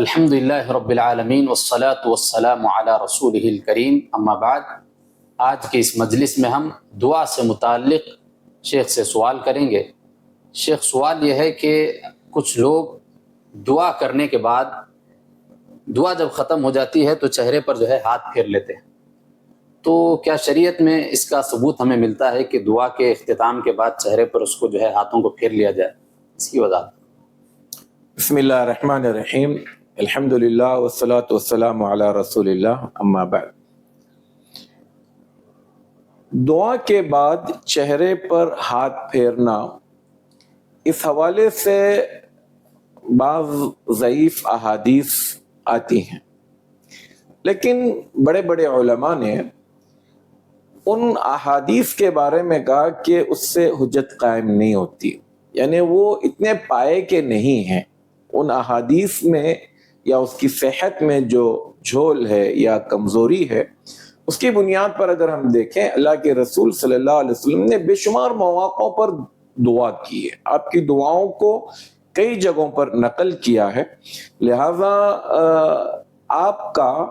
الحمد للہ رب العالمین والصلاة والسلام علی رسولہ الکریم، اما بعد۔ آج کے اس مجلس میں ہم دعا سے متعلق شیخ سے سوال کریں گے۔ شیخ، سوال یہ ہے کہ کچھ لوگ دعا کرنے کے بعد دعا جب ختم ہو جاتی ہے تو چہرے پر ہاتھ پھیر لیتے ہیں، تو کیا شریعت میں اس کا ثبوت ہمیں ملتا ہے کہ دعا کے اختتام کے بعد چہرے پر اس کو ہاتھوں کو پھیر لیا جائے؟ اس کی وضاحت۔ بسم اللہ الرحمن الرحیم، الحمدللہ والصلاة والسلام علی رسول اللہ، اما بعد۔ دعا کے بعد چہرے پر ہاتھ پھیرنا، اس حوالے سے بعض ضعیف احادیث آتی ہیں، لیکن بڑے بڑے علماء نے ان احادیث کے بارے میں کہا کہ اس سے حجت قائم نہیں ہوتی، یعنی وہ اتنے پائے کے نہیں ہیں۔ ان احادیث میں یا اس کی صحت میں جو جھول ہے یا کمزوری ہے، اس کی بنیاد پر اگر ہم دیکھیں، اللہ کے رسول صلی اللہ علیہ وسلم نے بے شمار مواقعوں پر دعا کی ہے، آپ کی دعاؤں کو کئی جگہوں پر نقل کیا ہے، لہذا آپ کا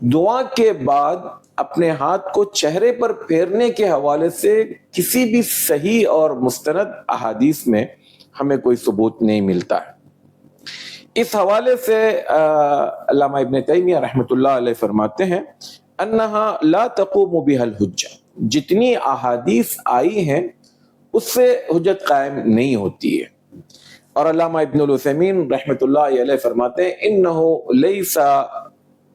دعا کے بعد اپنے ہاتھ کو چہرے پر پھیرنے کے حوالے سے کسی بھی صحیح اور مستند احادیث میں ہمیں کوئی ثبوت نہیں ملتا ہے۔ اس حوالے سے علامہ ابن تیمیہ رحمۃ اللہ علیہ فرماتے ہیں انہا لا تقوم بها الحجہ، جتنی احادیث آئی ہیں اس سے حجت قائم نہیں ہوتی ہے۔ اور علامہ ابن العثیمین رحمۃ اللہ علیہ فرماتے ہیں انہ لیس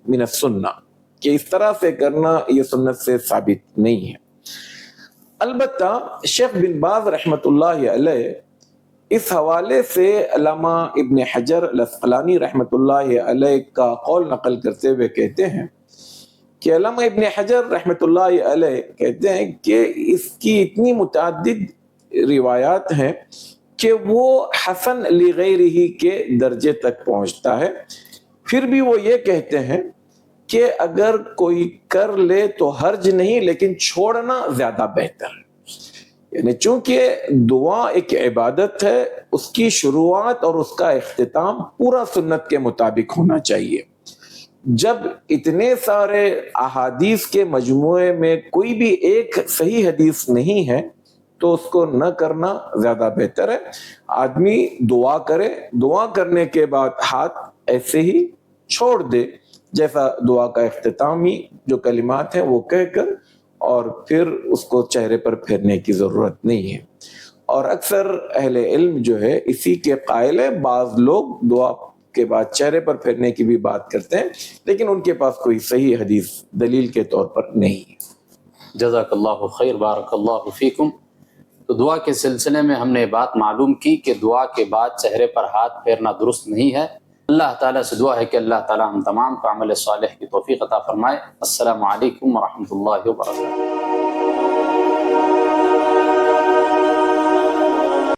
من السنہ، کہ اس طرح سے کرنا یہ سنت سے ثابت نہیں ہے۔ البتہ شیخ بن باز رحمۃ اللہ علیہ اس حوالے سے علامہ ابن حجر العسقلانی رحمۃ اللہ علیہ کا قول نقل کرتے ہوئے کہتے ہیں کہ علامہ ابن حجر رحمۃ اللہ علیہ کہتے ہیں کہ اس کی اتنی متعدد روایات ہیں کہ وہ حسن لغیرہ کے درجے تک پہنچتا ہے، پھر بھی وہ یہ کہتے ہیں کہ اگر کوئی کر لے تو حرج نہیں، لیکن چھوڑنا زیادہ بہتر ہے۔ یعنی چونکہ دعا ایک عبادت ہے، اس کی شروعات اور اس کا اختتام پورا سنت کے مطابق ہونا چاہیے۔ جب اتنے سارے احادیث کے مجموعے میں کوئی بھی ایک صحیح حدیث نہیں ہے تو اس کو نہ کرنا زیادہ بہتر ہے۔ آدمی دعا کرے، دعا کرنے کے بعد ہاتھ ایسے ہی چھوڑ دے، جیسا دعا کا اختتامی جو کلمات ہیں وہ کہہ کر، اور پھر اس کو چہرے پر پھیرنے کی ضرورت نہیں ہے۔ اور اکثر اہل علم اسی کے قائل ہے۔ بعض لوگ دعا کے بعد چہرے پر پھیرنے کی بھی بات کرتے ہیں، لیکن ان کے پاس کوئی صحیح حدیث دلیل کے طور پر نہیں ہے۔ جزاک اللہ خیر، بارک اللہ فیکم۔ تو دعا کے سلسلے میں ہم نے بات معلوم کی کہ دعا کے بعد چہرے پر ہاتھ پھیرنا درست نہیں ہے۔ اللہ تعالیٰ سے دعا ہے کہ اللہ تعالیٰ ہم تمام کو عمل صالح کی توفیق عطا فرمائے۔ السلام علیکم ورحمۃ اللہ وبرکاتہ۔